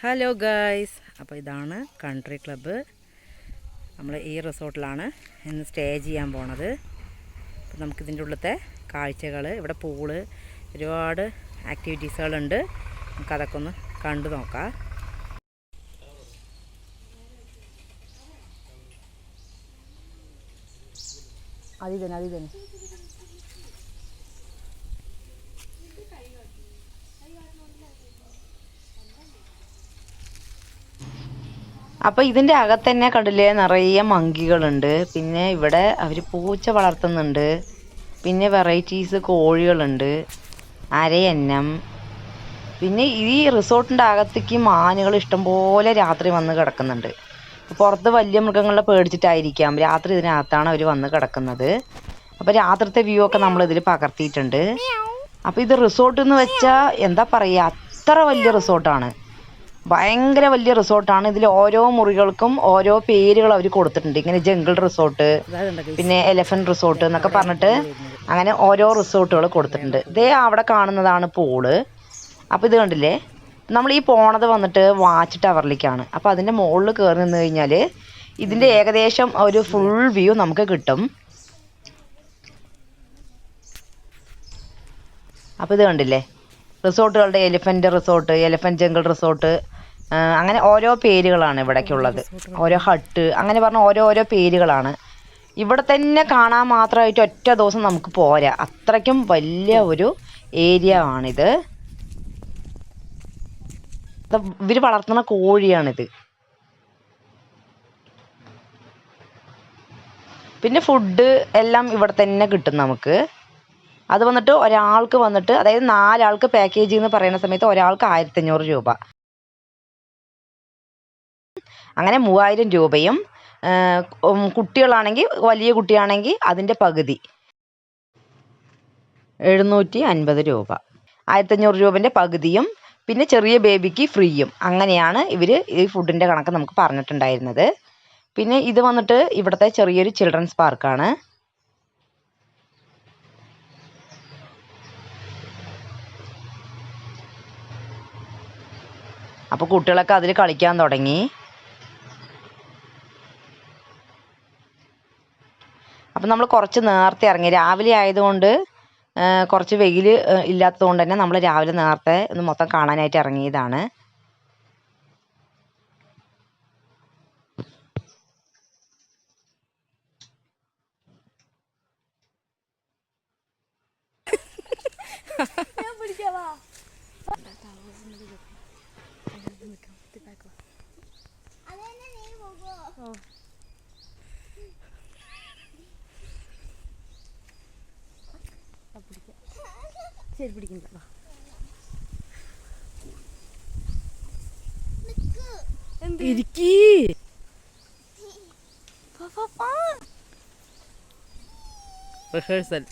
Hello guys, അപ്പോൾ ഇതാണ് country club. നമ്മൾ ഈ റിസോർട്ടിലാണ് ഇന്ന് സ്റ്റേ ചെയ്യാൻ പോണത്. അപ്പോൾ നമുക്കിതിൻ്റെ ഉള്ളിലത്തെ കാഴ്ചകൾ, ഇവിടെ പൂള്, ഒരുപാട് ആക്ടിവിറ്റീസുകളുണ്ട്. നമുക്കതൊക്കെ ഒന്ന് കണ്ടു നോക്കാം. അതിതന്നെ അപ്പോൾ ഇതിൻ്റെ അകത്ത് തന്നെ കണ്ടില്ലേ, നിറയെ മങ്കികളുണ്ട്. പിന്നെ ഇവിടെ അവർ പൂച്ച വളർത്തുന്നുണ്ട്. പിന്നെ വെറൈറ്റീസ് കോഴികളുണ്ട്, അരയന്നം. പിന്നെ ഈ റിസോർട്ടിൻ്റെ അകത്തേക്ക് മാനുകൾ ഇഷ്ടംപോലെ രാത്രി വന്ന് കിടക്കുന്നുണ്ട്. പുറത്ത് വലിയ മൃഗങ്ങളെ പേടിച്ചിട്ടായിരിക്കാം രാത്രി ഇതിനകത്താണ് അവർ വന്ന് കിടക്കുന്നത്. അപ്പോൾ രാത്രിത്തെ വ്യൂ ഒക്കെ നമ്മളിതിൽ പകർത്തിയിട്ടുണ്ട്. അപ്പോൾ ഇത് റിസോർട്ട് എന്ന് വെച്ചാൽ എന്താ പറയുക, അത്ര വലിയ റിസോർട്ടാണ്. ഭയങ്കര വലിയ റിസോർട്ടാണ്. ഇതിൽ ഓരോ മുറികൾക്കും ഓരോ പേരുകൾ അവർ കൊടുത്തിട്ടുണ്ട്. ഇങ്ങനെ ജംഗിൾ റിസോർട്ട്, പിന്നെ എലഫന്റ് റിസോർട്ട് എന്നൊക്കെ പറഞ്ഞിട്ട് അങ്ങനെ ഓരോ റിസോർട്ടുകൾ കൊടുത്തിട്ടുണ്ട്. ഇതേ അവിടെ കാണുന്നതാണ് പൂള്. അപ്പോൾ ഇത് കണ്ടില്ലേ, നമ്മൾ ഈ പോണത് വന്നിട്ട് വാച്ച് ടവറിലേക്കാണ്. അപ്പോൾ അതിൻ്റെ മുകളിൽ കയറി നിന്ന് കഴിഞ്ഞാൽ ഇതിൻ്റെ ഏകദേശം ഒരു ഫുൾ വ്യൂ നമുക്ക് കിട്ടും. അപ്പോൾ ഇത് കണ്ടില്ലേ, റിസോർട്ടുകളുടെ elephant resort, elephant jungle resort, അങ്ങനെ ഓരോ പേരുകളാണ് ഇവിടേക്കുള്ളത്. ഓരോ ഹട്ട് അങ്ങനെ പറഞ്ഞ ഓരോരോ പേരുകളാണ്. ഇവിടെ തന്നെ കാണാൻ മാത്രമായിട്ട് ഒറ്റ ദിവസം നമുക്ക് പോരാ, അത്രയ്ക്കും വലിയ ഒരു ഏരിയ ആണിത്. ഇവർ വളർത്തുന്ന കോഴിയാണിത്. പിന്നെ ഫുഡ് എല്ലാം ഇവിടെ തന്നെ കിട്ടും നമുക്ക്. അത് വന്നിട്ട് ഒരാൾക്ക് വന്നിട്ട്, അതായത് 4 ആൾക്ക് പാക്കേജ് എന്ന് പറയുന്ന സമയത്ത് ഒരാൾക്ക് 1500 രൂപ, അങ്ങനെ 3000 രൂപയും. കുട്ടികളാണെങ്കിൽ, വലിയ കുട്ടിയാണെങ്കിൽ അതിൻ്റെ പകുതി 750 രൂപ. 1500 രൂപൻ്റെ പകുതിയും പിന്നെ ചെറിയ ബേബിക്ക് ഫ്രീയും. അങ്ങനെയാണ് ഇവർ ഈ ഫുഡിൻ്റെ കണക്ക് നമുക്ക് പറഞ്ഞിട്ടുണ്ടായിരുന്നത്. പിന്നെ ഇത് വന്നിട്ട് ഇവിടുത്തെ ചെറിയൊരു ചിൽഡ്രൻസ് പാർക്കാണ്. അപ്പോൾ കുട്ടികളൊക്കെ അതിൽ കളിക്കാൻ തുടങ്ങി. അപ്പം നമ്മൾ കുറച്ച് നേരത്തെ ഇറങ്ങി. രാവിലെ ആയതുകൊണ്ട് കുറച്ച് വെയിൽ ഇല്ലാത്തത് കൊണ്ട് തന്നെ നമ്മൾ രാവിലെ നേരത്തെ ഒന്ന് മൊത്തം കാണാനായിട്ട് ഇറങ്ങിയതാണ്. ശരി, പിടിക്കണ്ട. ഇരിക്കീ റിഹേഴ്സൽ.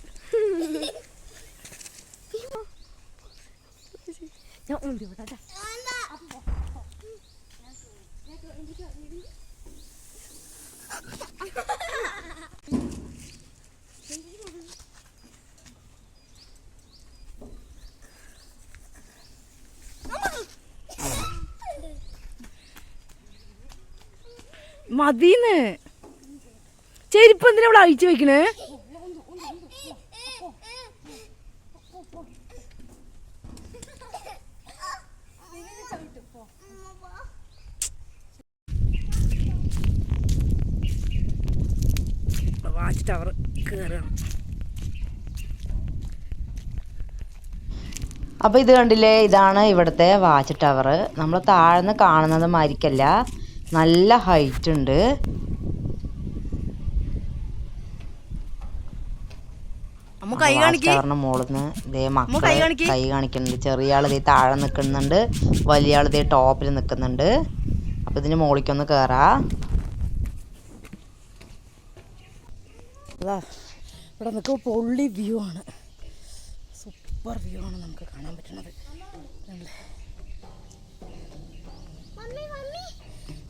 മതിന്ന് ചെരുപ്പ് എന്തിനാ ഇവിടെ അഴിച്ചു വെക്കണേ? വാച്ച് ടവർ കയറണം. അപ്പോൾ ഇത് കണ്ടില്ലേ, ഇതാണ് ഇവിടുത്തെ വാച്ച് ടവർ. നമ്മൾ താഴ്ന്ന് കാണുന്നത് മാതിരിക്കല്ല, നല്ല ഹൈറ്റ് ഉണ്ട്. ടവറിന് മുകളിന്ന് ഇതേ മക്കള് കൈ കാണിക്കുന്നുണ്ട്. ചെറിയ ആൾ ഇതേ താഴെ നിൽക്കുന്നുണ്ട്, വലിയ ആൾ ഇതേ ടോപ്പിൽ നിൽക്കുന്നുണ്ട്. അപ്പോൾ ഇതിന് മുകളിലേക്കൊന്ന് കയറാം. ഇവിടെ നിൽക്കുമ്പോൾ പൊള്ളി വ്യൂ ആണ്, സൂപ്പർ വ്യൂ ആണ് നമുക്ക് കാണാൻ പറ്റുന്നത്.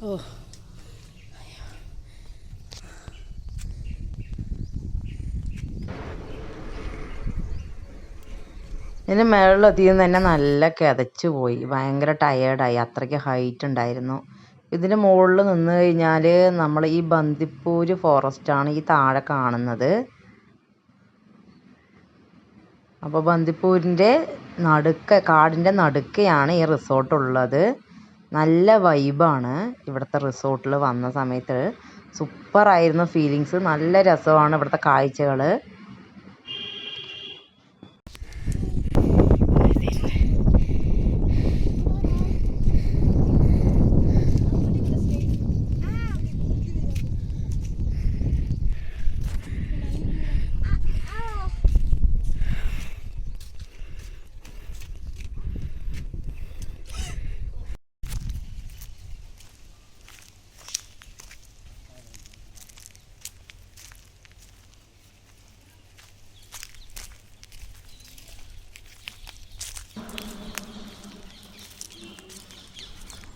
ഓ, ഇതിന് മുകളിലെത്തിയെന്ന് തന്നെ നല്ല കിതച്ചു പോയി, ഭയങ്കര ടയേർഡായി, അത്രയ്ക്ക് ഹൈറ്റ് ഉണ്ടായിരുന്നു. ഇതിന് മുകളിൽ നിന്ന് കഴിഞ്ഞാൽ നമ്മൾ ഈ ബന്ദിപ്പൂര് ഫോറസ്റ്റാണ് ഈ താഴെ കാണുന്നത്. അപ്പോൾ ബന്ദിപ്പൂരിൻ്റെ കാടിൻ്റെ നടുക്കെയാണ് ഈ റിസോർട്ട് ഉള്ളത്. നല്ല വൈബാണ് ഇവിടുത്തെ റിസോർട്ടിൽ വന്ന സമയത്ത്. സൂപ്പറായിരുന്നു ഫീലിങ്സ്, നല്ല രസമാണ് ഇവിടുത്തെ കാഴ്ചകൾ.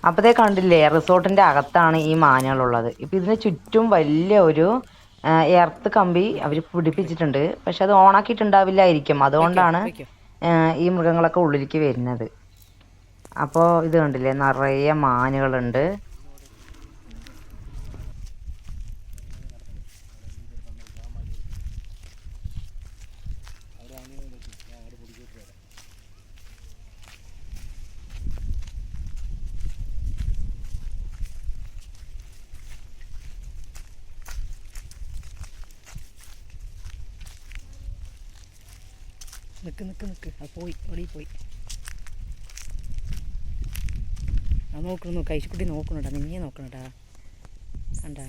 അപ്പോഴത്തേ കണ്ടില്ലേ, റിസോർട്ടിൻ്റെ അകത്താണ് ഈ മാനുകളുള്ളത്. ഇപ്പം ഇതിന് ചുറ്റും വലിയ ഒരു എർത്ത് കമ്പി അവർ പിടിപ്പിച്ചിട്ടുണ്ട്. പക്ഷെ അത് ഓണാക്കിയിട്ടുണ്ടാവില്ലായിരിക്കും, അതുകൊണ്ടാണ് ഈ മൃഗങ്ങളൊക്കെ ഉള്ളിലേക്ക് വരുന്നത്. അപ്പോൾ ഇത് കണ്ടില്ലേ, നിറയെ മാനുകളുണ്ട്. നിക്ക് അത് പോയി, ഓടി പോയി. ആ നോക്കണു, കഴിച്ചുകുട്ടി നോക്കണട്ടാ, നിന്നെ നോക്കണട്ടാ, കണ്ടാ.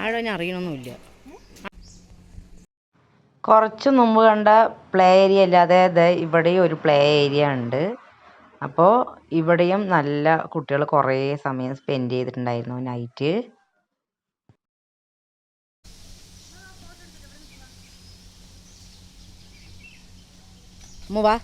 ആഴം ഞാൻ അറിയണമൊന്നുമില്ല. കുറച്ച് മുമ്പ് കണ്ട പ്ലേ ഏരിയ അല്ലാതെ ഇവിടെയും ഒരു പ്ലേ ഏരിയ ഉണ്ട്. അപ്പോൾ ഇവിടെയും നല്ല കുട്ടികൾ കുറേ സമയം സ്പെൻഡ് ചെയ്തിട്ടുണ്ടായിരുന്നു നൈറ്റ്. വാ.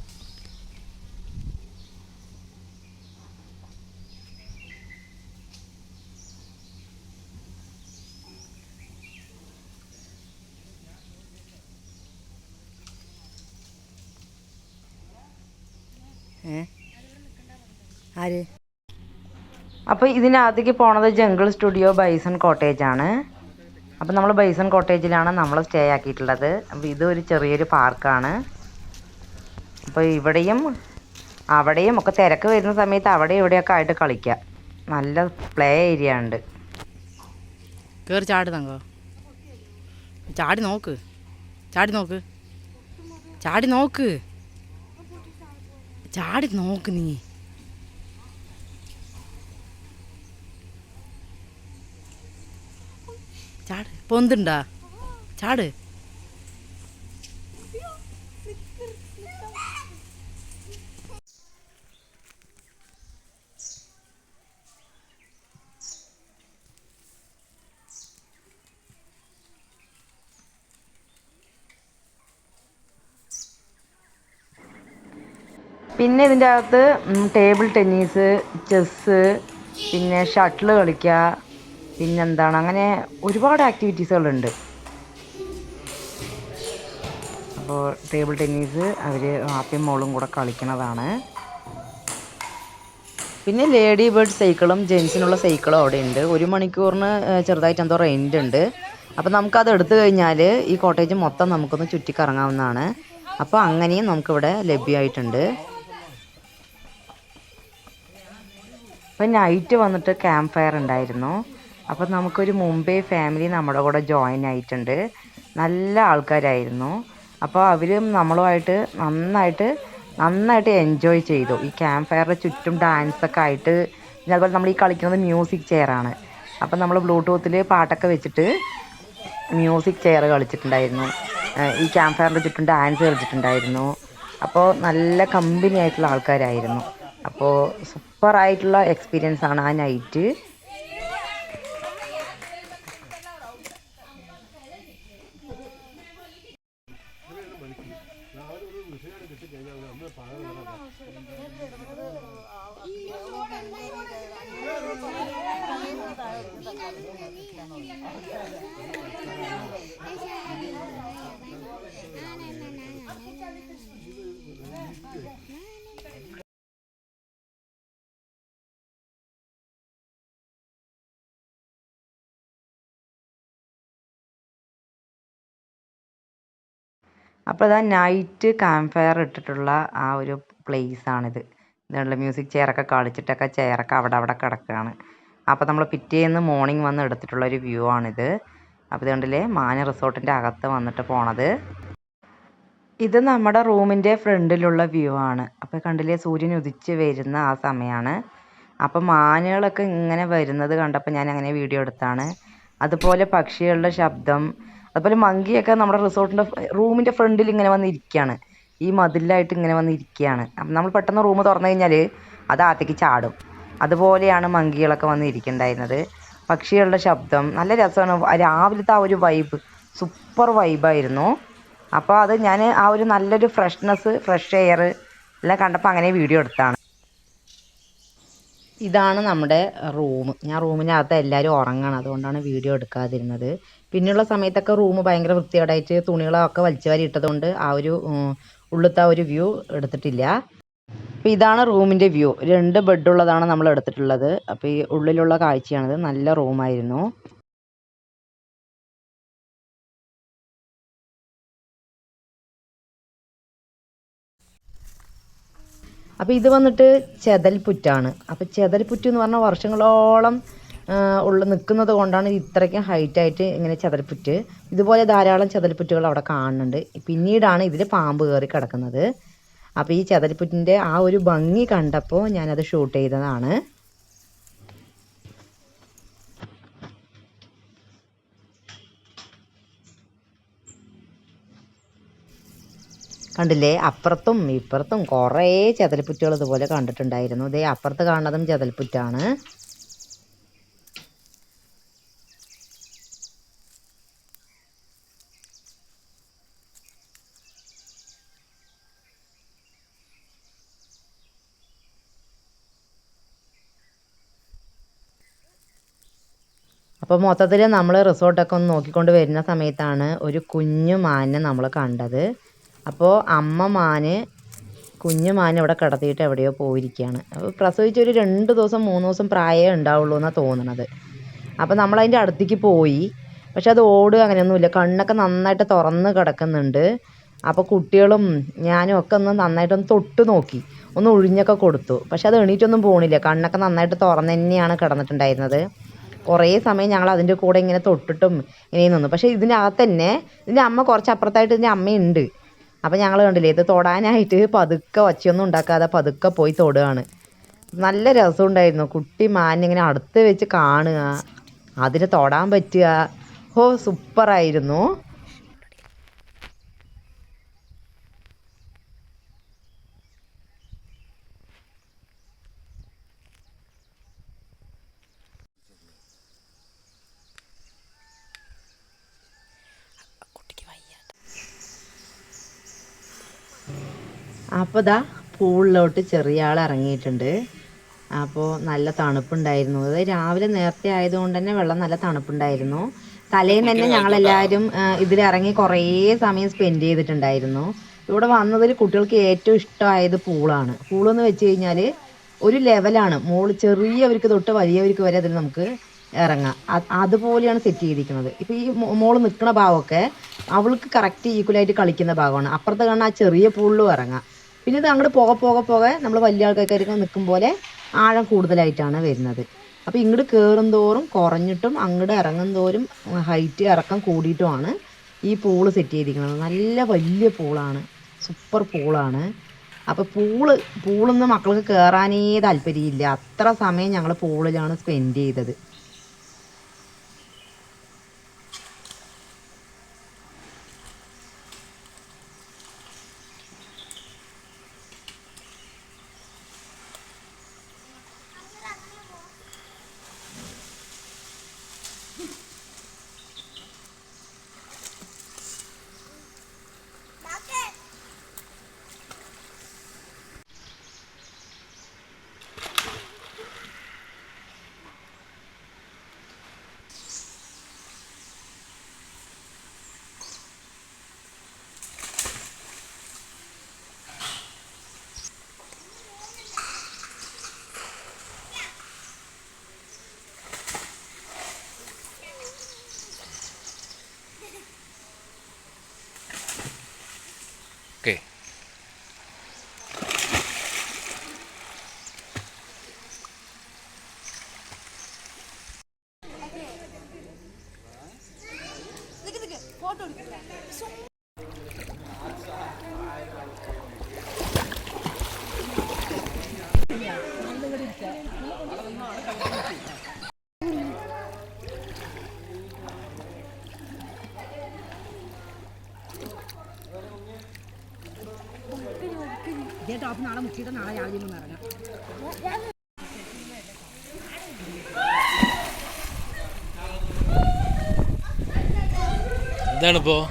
ആര്? അപ്പോൾ ഇതിനകത്തേക്ക് പോണത് ജംഗിൾ സ്റ്റുഡിയോ ബൈസൺ കോട്ടേജ് ആണ്. അപ്പോൾ നമ്മൾ ബൈസൺ കോട്ടേജിലാണ് നമ്മൾ സ്റ്റേ ആക്കിയിട്ടുള്ളത്. അപ്പോൾ ഇതൊരു ചെറിയൊരു പാർക്കാണ്. അപ്പോൾ ഇവിടെയും അവിടെയും ഒക്കെ തിരക്ക് വരുന്ന സമയത്ത് അവിടെ ഇവിടെയൊക്കെ ആയിട്ട് കളിക്കാം. നല്ല പ്ലേ ഏരിയ ഉണ്ട്. കയറി ചാടി തങ്കോ, ചാടി നോക്ക്, ചാടി നോക്ക്, ചാടി നോക്ക്, ചാടി നോക്ക്. നീ ചാട്, പൊന്തുണ്ടാ, ചാട്. പിന്നെ ഇതിൻ്റെ അകത്ത് ടേബിൾ ടെന്നീസ്, ചെസ്സ്, പിന്നെ ഷട്ടിൽ കളിക്കുക, പിന്നെന്താണ്, അങ്ങനെ ഒരുപാട് ആക്ടിവിറ്റീസുകളുണ്ട്. അപ്പോൾ ടേബിൾ ടെന്നീസ് അവർ ആപ്പയും മോളും കൂടെ കളിക്കുന്നതാണ്. പിന്നെ ലേഡി ബേർഡ് സൈക്കിളും ജെൻസിനുള്ള സൈക്കിളും അവിടെ ഉണ്ട്. 1 മണിക്കൂറിന് ചെറുതായിട്ട് എന്തോ റെൻ്റ് ഉണ്ട്. അപ്പോൾ നമുക്കത് എടുത്തു കഴിഞ്ഞാൽ ഈ കോട്ടേജ് മൊത്തം നമുക്കൊന്ന് ചുറ്റിക്കറങ്ങാവുന്നതാണ്. അപ്പോൾ അങ്ങനെയും നമുക്കിവിടെ ലഭ്യമായിട്ടുണ്ട്. അപ്പം നൈറ്റ് വന്നിട്ട് ക്യാമ്പ് ഫയർ ഉണ്ടായിരുന്നു. അപ്പം നമുക്കൊരു മുംബൈ ഫാമിലി നമ്മുടെ കൂടെ ജോയിൻ ആയിട്ടുണ്ട്. നല്ല ആൾക്കാരായിരുന്നു. അപ്പോൾ അവർ നമ്മളുമായിട്ട് നന്നായിട്ട് എൻജോയ് ചെയ്തു. ഈ ക്യാമ്പ് ഫയറിൻ്റെ ചുറ്റും ഡാൻസൊക്കെ ആയിട്ട് പിന്നെ അതുപോലെ നമ്മൾ ഈ കളിക്കുന്നത് മ്യൂസിക് ചെയറാണ്. അപ്പം നമ്മൾ ബ്ലൂടൂത്തിൽ പാട്ടൊക്കെ വെച്ചിട്ട് മ്യൂസിക് ചെയർ കളിച്ചിട്ടുണ്ടായിരുന്നു. ഈ ക്യാമ്പ് ഫയറിൻ്റെ ചുറ്റും ഡാൻസ് കളിച്ചിട്ടുണ്ടായിരുന്നു. അപ്പോൾ നല്ല കമ്പനി ആയിട്ടുള്ള ആൾക്കാരായിരുന്നു. അപ്പോൾ സൂപ്പറായിട്ടുള്ള എക്സ്പീരിയൻസ് ആണ് ആ നൈറ്റ്. അപ്പോൾ അതാ നൈറ്റ് ക്യാമ്പ് ഫയർ ഇട്ടിട്ടുള്ള ആ ഒരു പ്ലേസാണിത്. ഇതുള്ള മ്യൂസിക് ചെയറൊക്കെ കളിച്ചിട്ടൊക്കെ ചെയറൊക്കെ അവിടെ കിടക്കുകയാണ്. അപ്പോൾ നമ്മൾ പിറ്റേന്ന് മോർണിംഗ് വന്ന് എടുത്തിട്ടുള്ളൊരു വ്യൂ ആണിത്. അപ്പോൾ ഇത് കണ്ടില്ലേ, മാന റിസോർട്ടിൻ്റെ അകത്ത് വന്നിട്ട് പോണത്. ഇത് നമ്മുടെ റൂമിൻ്റെ ഫ്രണ്ടിലുള്ള വ്യൂ ആണ്. അപ്പോൾ കണ്ടില്ലേ, സൂര്യൻ ഉദിച്ച് വരുന്ന ആ സമയമാണ്. അപ്പോൾ മാനുകളൊക്കെ ഇങ്ങനെ വരുന്നത് കണ്ടപ്പോൾ ഞാൻ അങ്ങനെ വീഡിയോ എടുത്താണ്. അതുപോലെ പക്ഷികളുടെ ശബ്ദം, അതുപോലെ മങ്കിയൊക്കെ നമ്മുടെ റിസോർട്ടിൻ്റെ റൂമിൻ്റെ ഫ്രണ്ടിൽ ഇങ്ങനെ വന്നിരിക്കുകയാണ്. ഈ മതിലായിട്ട് ഇങ്ങനെ വന്നിരിക്കുകയാണ്. അപ്പം നമ്മൾ പെട്ടെന്ന് റൂം തുറന്നു കഴിഞ്ഞാൽ അത് അകത്തേക്ക് ചാടും. അതുപോലെയാണ് മങ്കികളൊക്കെ വന്നിരിക്കുന്നുണ്ടായിരുന്നത്. പക്ഷികളുടെ ശബ്ദം നല്ല രസമാണ്. രാവിലത്തെ ആ ഒരു വൈബ് സൂപ്പർ വൈബായിരുന്നു. അപ്പോൾ അത് ഞാൻ ആ ഒരു നല്ലൊരു ഫ്രഷ് എയർ എല്ലാം കണ്ടപ്പോൾ അങ്ങനെ വീഡിയോ എടുത്താണ്. ഇതാണ് നമ്മുടെ റൂം. ഞാൻ റൂമിനകത്ത് എല്ലാവരും ഉറങ്ങണം, അതുകൊണ്ടാണ് വീഡിയോ എടുക്കാതിരുന്നത്. പിന്നെയുള്ള സമയത്തൊക്കെ റൂം ഭയങ്കര വൃത്തികേടായിട്ട് തുണികളൊക്കെ വലിച്ചു വാരി ഇട്ടതുകൊണ്ട് ആ ഒരു ഉള്ളിലത്തെ ആ ഒരു വ്യൂ എടുത്തിട്ടില്ല. അപ്പോൾ ഇതാണ് റൂമിൻ്റെ വ്യൂ. 2 ബെഡുള്ളതാണ് നമ്മൾ എടുത്തിട്ടുള്ളത്. അപ്പോൾ ഈ ഉള്ളിലുള്ള കാഴ്ചയാണിത്. നല്ല റൂമായിരുന്നു. അപ്പോൾ ഇത് വന്നിട്ട് ചെതൽപ്പുറ്റാണ്. അപ്പോൾ ചെതൽപ്പുറ്റ് എന്ന് പറഞ്ഞാൽ വർഷങ്ങളോളം നിൽക്കുന്നത് കൊണ്ടാണ് ഇത്രയ്ക്കും ഹൈറ്റായിട്ട് ഇങ്ങനെ ചെതൽപ്പുറ്റ്. ഇതുപോലെ ധാരാളം ചെതൽപ്പുറ്റുകൾ അവിടെ കാണുന്നുണ്ട്. പിന്നീടാണ് ഇതിൽ പാമ്പ് കയറി കിടക്കുന്നത്. അപ്പോൾ ഈ ചെതൽപ്പുറ്റിൻ്റെ ആ ഒരു ഭംഗി കണ്ടപ്പോൾ ഞാനത് ഷൂട്ട് ചെയ്തതാണ്. കണ്ടില്ലേ, അപ്പുറത്തും ഇപ്പുറത്തും കുറേ ചെതൽപ്പുറ്റുകൾ ഇതുപോലെ കണ്ടിട്ടുണ്ടായിരുന്നു. ഇതേ അപ്പുറത്ത് കാണുന്നതും ചെതൽപ്പുറ്റാണ്. അപ്പോൾ മൊത്തത്തിൽ നമ്മൾ റിസോർട്ടൊക്കെ ഒന്ന് നോക്കിക്കൊണ്ട് വരുന്ന സമയത്താണ് ഒരു കുഞ്ഞു മാനിനെ നമ്മൾ കണ്ടത്. അപ്പോൾ അമ്മ മാന് കുഞ്ഞു മാൻ ഇവിടെ കിടത്തിയിട്ട് എവിടെയോ പോയിരിക്കുകയാണ്. അപ്പോൾ പ്രസവിച്ചൊരു 2 ദിവസം 3 ദിവസം പ്രായമേ ഉണ്ടാവുള്ളൂ എന്നാണ് തോന്നുന്നത്. അപ്പോൾ നമ്മളതിൻ്റെ അടുത്തേക്ക് പോയി. പക്ഷെ അത് ഓടുക അങ്ങനെയൊന്നുമില്ല. കണ്ണൊക്കെ നന്നായിട്ട് തുറന്ന് കിടക്കുന്നുണ്ട്. അപ്പോൾ കുട്ടികളും ഞാനും ഒക്കെ ഒന്ന് നന്നായിട്ടൊന്ന് തൊട്ട് നോക്കി, ഒന്ന് ഒഴിഞ്ഞൊക്കെ കൊടുത്തു. പക്ഷെ അത് എണീറ്റൊന്നും പോകണില്ല. കണ്ണൊക്കെ നന്നായിട്ട് തുറന്ന് തന്നെയാണ് കിടന്നിട്ടുണ്ടായിരുന്നത്. കുറേ സമയം ഞങ്ങൾ അതിൻ്റെ കൂടെ ഇങ്ങനെ തൊട്ടിട്ടും ഇങ്ങനെ നിന്നു. പക്ഷേ ഇതിനകത്ത് തന്നെ ഇതിൻ്റെ അമ്മ കുറച്ച് അപ്പുറത്തായിട്ട് ഇതിൻ്റെ അമ്മയുണ്ട്. അപ്പം ഞങ്ങൾ കണ്ടില്ലേ, ഇത് തൊടാനായിട്ട് പതുക്കെ ഒച്ചയൊന്നും ഉണ്ടാക്കാതെ പതുക്കെ പോയി തൊടുകയാണ്. നല്ല രസമുണ്ടായിരുന്നു. കുട്ടി മാനിങ്ങനെ അടുത്ത് വെച്ച് കാണുക, അതിന് തൊടാൻ പറ്റുക. ഓ, സൂപ്പറായിരുന്നു. അപ്പോൾ ദാ പൂളിലോട്ട് ചെറിയ ആൾ ഇറങ്ങിയിട്ടുണ്ട്. അപ്പോൾ നല്ല തണുപ്പുണ്ടായിരുന്നു. അത് രാവിലെ നേരത്തെ ആയതുകൊണ്ട് തന്നെ വെള്ളം നല്ല തണുപ്പുണ്ടായിരുന്നു. തലേന്ന് തന്നെ ഞങ്ങളെല്ലാവരും ഇതിലിറങ്ങി കുറേ സമയം സ്പെൻഡ് ചെയ്തിട്ടുണ്ടായിരുന്നു. ഇവിടെ വന്നതിൽ കുട്ടികൾക്ക് ഏറ്റവും ഇഷ്ടമായത് പൂളാണ്. പൂളെന്ന് വെച്ച് കഴിഞ്ഞാൽ ഒരു ലെവലാണ്. ചെറിയവർക്ക് തൊട്ട് വലിയവർക്ക് വരെ അതിൽ നമുക്ക് ഇറങ്ങാം. അതുപോലെയാണ് സെറ്റ് ചെയ്തിരിക്കുന്നത്. ഇപ്പോൾ ഈ മോള് നിൽക്കുന്ന ഭാഗമൊക്കെ അവൾക്ക് കറക്റ്റ് ഈക്വലായിട്ട് കളിക്കുന്ന ഭാഗമാണ്. അപ്പുറത്ത് കാണാൻ ആ ചെറിയ പൂളിലും ഇറങ്ങാം. പിന്നെ ഇത് അങ്ങോട്ട് പോകെ നമ്മൾ വലിയ ആൾക്കാർക്ക് നിൽക്കും പോലെ ആഴം കൂടുതലായിട്ടാണ് വരുന്നത്. അപ്പോൾ ഇങ്ങോട്ട് കയറും തോറും കുറഞ്ഞിട്ടും അങ്ങോട്ട് ഇറങ്ങും തോറും ഹൈറ്റ് ഇറക്കം കൂടിയിട്ടുമാണ് ഈ പൂള് സെറ്റ് ചെയ്തിരിക്കുന്നത്. നല്ല വലിയ പൂളാണ്, സൂപ്പർ പൂളാണ്. അപ്പോൾ പൂളൊന്നും മക്കൾക്ക് കയറാനേ താല്പര്യമില്ല. അത്ര സമയം ഞങ്ങൾ പൂളിലാണ് സ്പെൻഡ് ചെയ്തത്. ഓക്കെ. ടോപ്പ് നാളെ മുക്കിയിട്ട് നാളെ രാവിലെ ഒന്ന് ഇറങ്ങാം. എന്താണിപ്പോൾ